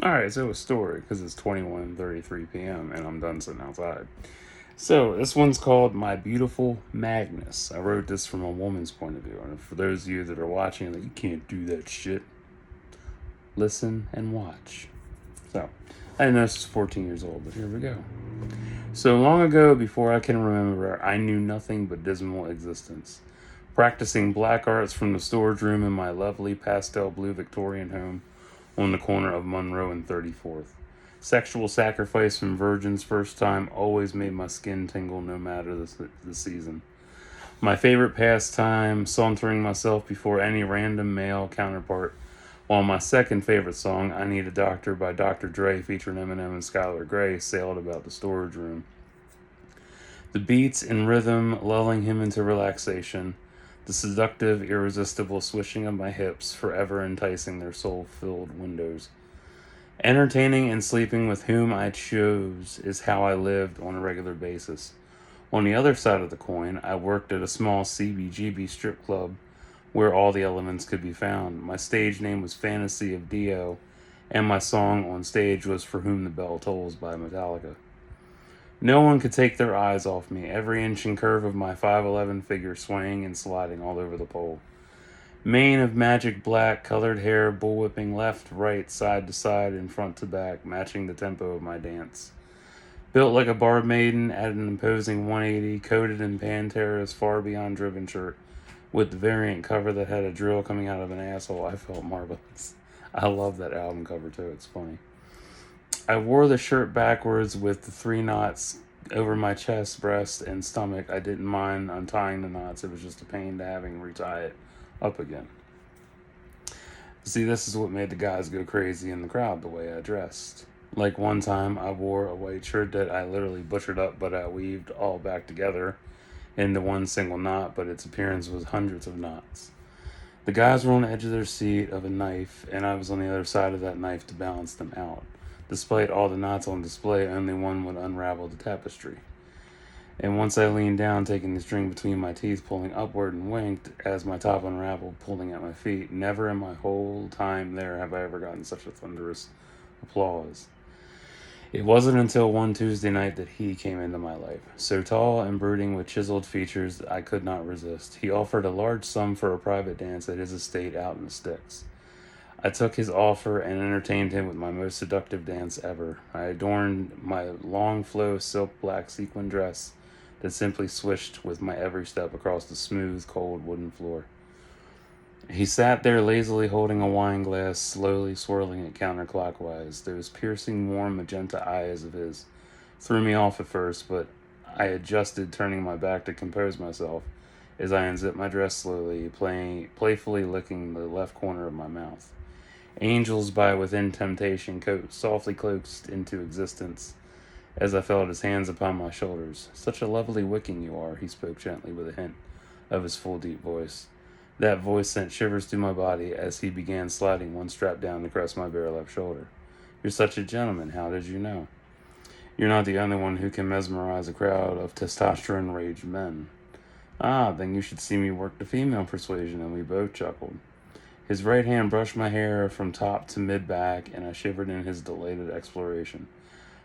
Alright, so a story, because it's 21:33 p.m. and I'm done sitting outside. So, this one's called My Beautiful Magnus. I wrote this from a woman's point of view. And for those of you that are watching, like, you can't do that shit, listen and watch. So, I didn't know this was 14 years old, but here we go. So long ago, before I can remember, I knew nothing but dismal existence. Practicing black arts from the storage room in my lovely pastel blue Victorian home on the corner of Monroe and 34th. Sexual sacrifice from virgins first time always made my skin tingle no matter the season. My favorite pastime, sauntering myself before any random male counterpart, while my second favorite song, I Need a Doctor by Dr. Dre featuring Eminem and Skylar Grey, sailed about the storage room. The beats and rhythm lulling him into relaxation, the seductive, irresistible swishing of my hips forever enticing their soul-filled windows. Entertaining and sleeping with whom I chose is how I lived on a regular basis. On the other side of the coin, I worked at a small CBGB strip club where all the elements could be found. My stage name was Fantasy of Dio, and my song on stage was For Whom the Bell Tolls by Metallica. No one could take their eyes off me, every inch and curve of my 5'11 figure swaying and sliding all over the pole. Mane of magic black, colored hair bullwhipping left, right, side to side, and front to back, matching the tempo of my dance. Built like a barb maiden at an imposing 180, coated in Pantera's far beyond driven shirt, with the variant cover that had a drill coming out of an asshole, I felt marvelous. I love that album cover too, it's funny. I wore the shirt backwards with the three knots over my chest, breast, and stomach. I didn't mind untying the knots, it was just a pain to having retie it up again. See, this is what made the guys go crazy in the crowd, the way I dressed. Like one time, I wore a white shirt that I literally butchered up, but I weaved all back together into one single knot, but its appearance was hundreds of knots. The guys were on the edge of their seat of a knife, and I was on the other side of that knife to balance them out. Despite all the knots on display, only one would unravel the tapestry. And once I leaned down, taking the string between my teeth, pulling upward, and winked as my top unraveled, pulling at my feet. Never in my whole time there have I ever gotten such a thunderous applause. It wasn't until one Tuesday night that he came into my life. So tall and brooding with chiseled features, I could not resist. He offered a large sum for a private dance at his estate out in the sticks. I took his offer and entertained him with my most seductive dance ever. I adorned my long flow silk black sequin dress that simply swished with my every step across the smooth, cold wooden floor. He sat there lazily holding a wine glass, slowly swirling it counterclockwise. Those piercing, warm magenta eyes of his threw me off at first, but I adjusted, turning my back to compose myself as I unzipped my dress slowly, playfully licking the left corner of my mouth. Angels by within temptation softly coaxed into existence as I felt his hands upon my shoulders. Such a lovely wicking you are, he spoke gently with a hint of his full deep voice. That voice sent shivers through my body as he began sliding one strap down across my bare left shoulder. You're such a gentleman, how did you know? You're not the only one who can mesmerize a crowd of testosterone-raged men. Ah, then you should see me work the female persuasion, and we both chuckled. His right hand brushed my hair from top to mid-back, and I shivered in his delighted exploration.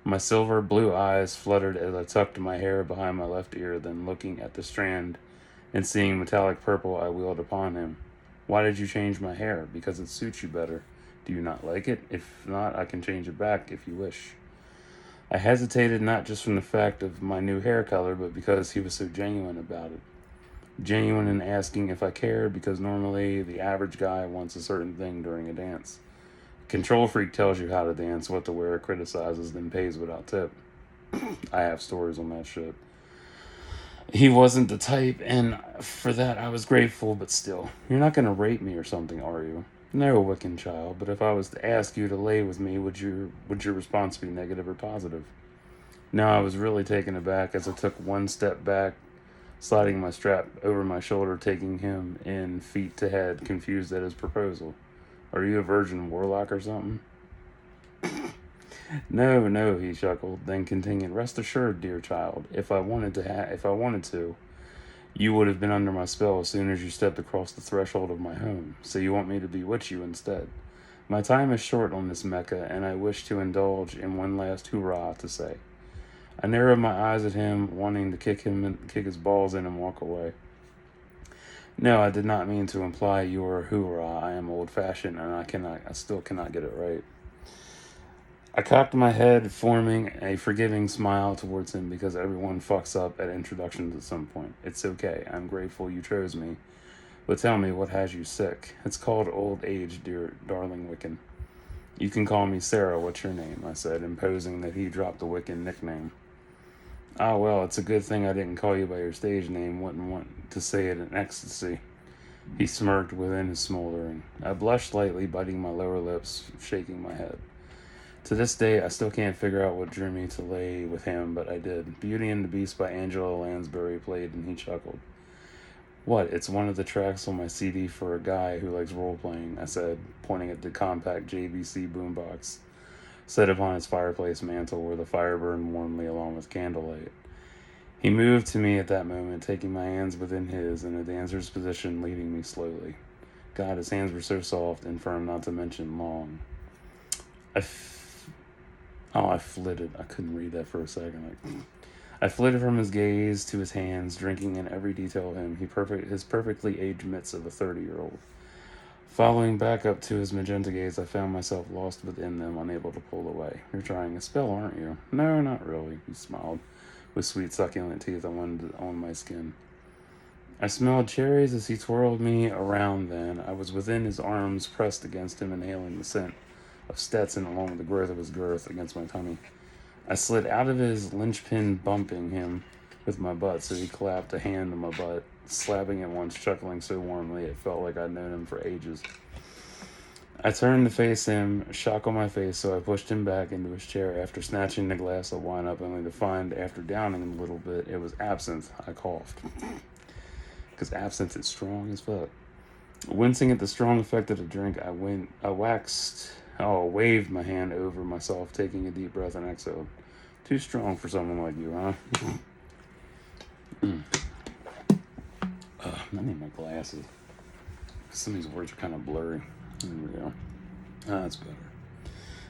My silver blue eyes fluttered as I tucked my hair behind my left ear, then looking at the strand and seeing metallic purple, I wheeled upon him. Why did you change my hair? Because it suits you better. Do you not like it? If not, I can change it back if you wish. I hesitated not just from the fact of my new hair color, but because he was so genuine about it. Genuine in asking if I cared, because normally the average guy wants a certain thing during a dance. Control freak tells you how to dance, what to wear, criticizes, then pays without tip. I have stories on that shit. He wasn't the type, and for that I was grateful, but still. You're not gonna rape me or something, are you? No, Wiccan child, but if I was to ask you to lay with me, would your response be negative or positive? Now I was really taken aback as I took one step back, sliding my strap over my shoulder, taking him in feet to head, confused at his proposal. Are you a virgin warlock or something? No, no, he chuckled, then continued, rest assured, dear child, if I wanted to, you would have been under my spell as soon as you stepped across the threshold of my home. So you want me to bewitch you instead. My time is short on this Mecca, and I wish to indulge in one last hoorah to say. I narrowed my eyes at him, wanting to kick his balls in and walk away. No, I did not mean to imply your hoorah. I am old-fashioned, and I still cannot get it right. I cocked my head, forming a forgiving smile towards him because everyone fucks up at introductions at some point. It's okay. I'm grateful you chose me. But tell me, what has you sick? It's called old age, dear darling Wiccan. You can call me Sarah. What's your name? I said, imposing that he drop the Wiccan nickname. Ah, well, it's a good thing I didn't call you by your stage name. Wouldn't want to say it in ecstasy. He smirked within his smoldering. I blushed slightly, biting my lower lips, shaking my head. To this day, I still can't figure out what drew me to lay with him, but I did. Beauty and the Beast by Angela Lansbury played, and he chuckled. What? It's one of the tracks on my CD for a guy who likes role-playing, I said, pointing at the compact JVC boombox set upon his fireplace mantel where the fire burned warmly along with candlelight. He moved to me at that moment, taking my hands within his in a dancer's position, leading me slowly. God, his hands were so soft and firm, not to mention long. I flitted. I couldn't read that for a second. I flitted from his gaze to his hands, drinking in every detail of him, his perfectly aged mitts of a 30-year-old. Following back up to his magenta gaze, I found myself lost within them, unable to pull away. You're trying a spell, aren't you? No, not really, he smiled, with sweet succulent teeth on my skin. I smelled cherries as he twirled me around then. I was within his arms, pressed against him, inhaling the scent of Stetson along with the growth of his girth against my tummy. I slid out of his linchpin, bumping him with my butt, so he clapped a hand on my butt, slapping it once, chuckling so warmly it felt like I'd known him for ages. I turned to face him, shock on my face, so I pushed him back into his chair after snatching the glass of wine up, only to find, after downing a little bit, it was absinthe. I coughed. Because absinthe is strong as fuck. Wincing at the strong effect of the drink, I waved my hand over myself, taking a deep breath and exhaled. Too strong for someone like you, huh? I need my glasses. Some of these words are kind of blurry. There we go. That's better.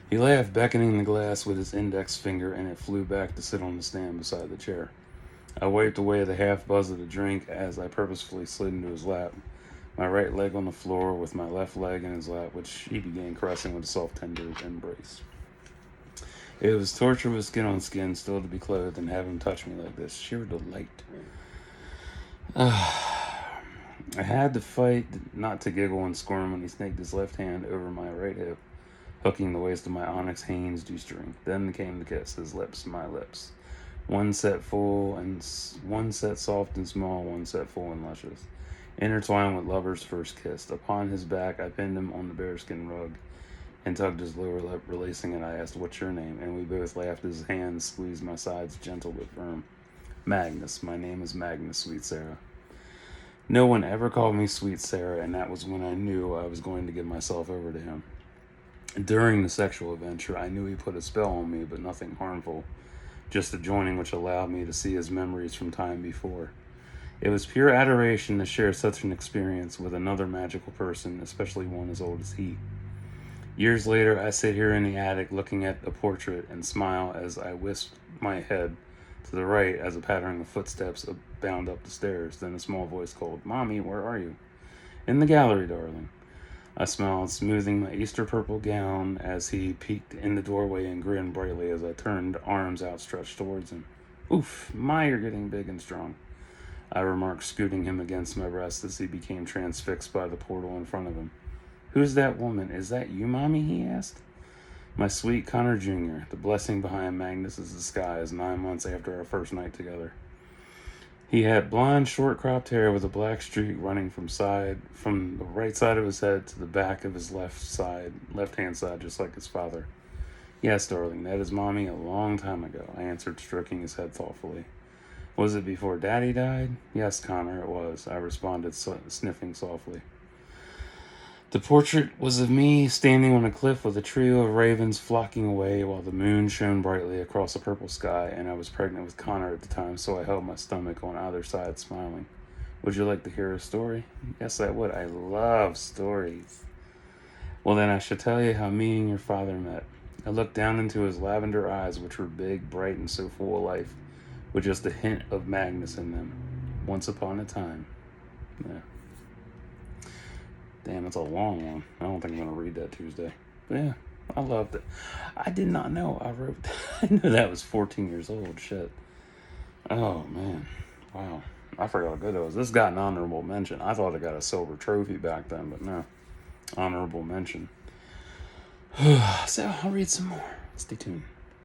He laughed, beckoning the glass with his index finger, and it flew back to sit on the stand beside the chair. I wiped away the half buzz of the drink as I purposefully slid into his lap, my right leg on the floor with my left leg in his lap, which he began caressing with a soft, tender embrace. It was torture with skin on skin, still to be clothed, and have him touch me like this. Sheer delight. I had to fight not to giggle and squirm when he snaked his left hand over my right hip, hooking the waist of my Onyx Hanes G-string. Then came the kiss, his lips, my lips. One set full and one set soft and small, one set full and luscious. Intertwined with lovers' first kiss. Upon his back, I pinned him on the bearskin rug and tugged his lower lip, releasing it. I asked, "What's your name?" And we both laughed as his hands squeezed my sides, gentle but firm. Magnus. My name is Magnus, sweet Sarah. No one ever called me sweet Sarah, and that was when I knew I was going to give myself over to him. During the sexual adventure, I knew he put a spell on me, but nothing harmful. Just a joining which allowed me to see his memories from time before. It was pure adoration to share such an experience with another magical person, especially one as old as he. Years later, I sit here in the attic looking at a portrait and smile as I wisp my head to the right as a pattering of footsteps bound up the stairs. Then a small voice called, "Mommy, where are you?" "In the gallery, darling." I smiled, smoothing my Easter purple gown as he peeked in the doorway and grinned brightly as I turned, arms outstretched towards him. "Oof, my, you're getting big and strong," I remarked, scooting him against my breast as he became transfixed by the portal in front of him. "Who's that woman? Is that you, Mommy?" he asked. My sweet Connor Jr., the blessing behind Magnus's disguise 9 months after our first night together. He had blonde, short-cropped hair with a black streak running from the right side of his head to the back of his left-hand side, just like his father. "Yes, darling, that is Mommy a long time ago," I answered, stroking his head thoughtfully. "Was it before Daddy died?" "Yes, Connor, it was," I responded, sniffing softly. The portrait was of me standing on a cliff with a trio of ravens flocking away while the moon shone brightly across a purple sky, and I was pregnant with Connor at the time, so I held my stomach on either side, smiling. "Would you like to hear a story?" "Yes, I would. I love stories." Well, then I shall tell you how me and your father met. I looked down into his lavender eyes, which were big, bright, and so full of life, with just a hint of Magnus in them. Once upon a time. Yeah. Damn, that's a long one. I don't think I'm going to read that Tuesday. But yeah, I loved it. I did not know I wrote I knew that was 14 years old. Shit. Oh, man. Wow. I forgot how good it was. This got an honorable mention. I thought it got a silver trophy back then, but no. Honorable mention. So I'll read some more. Stay tuned.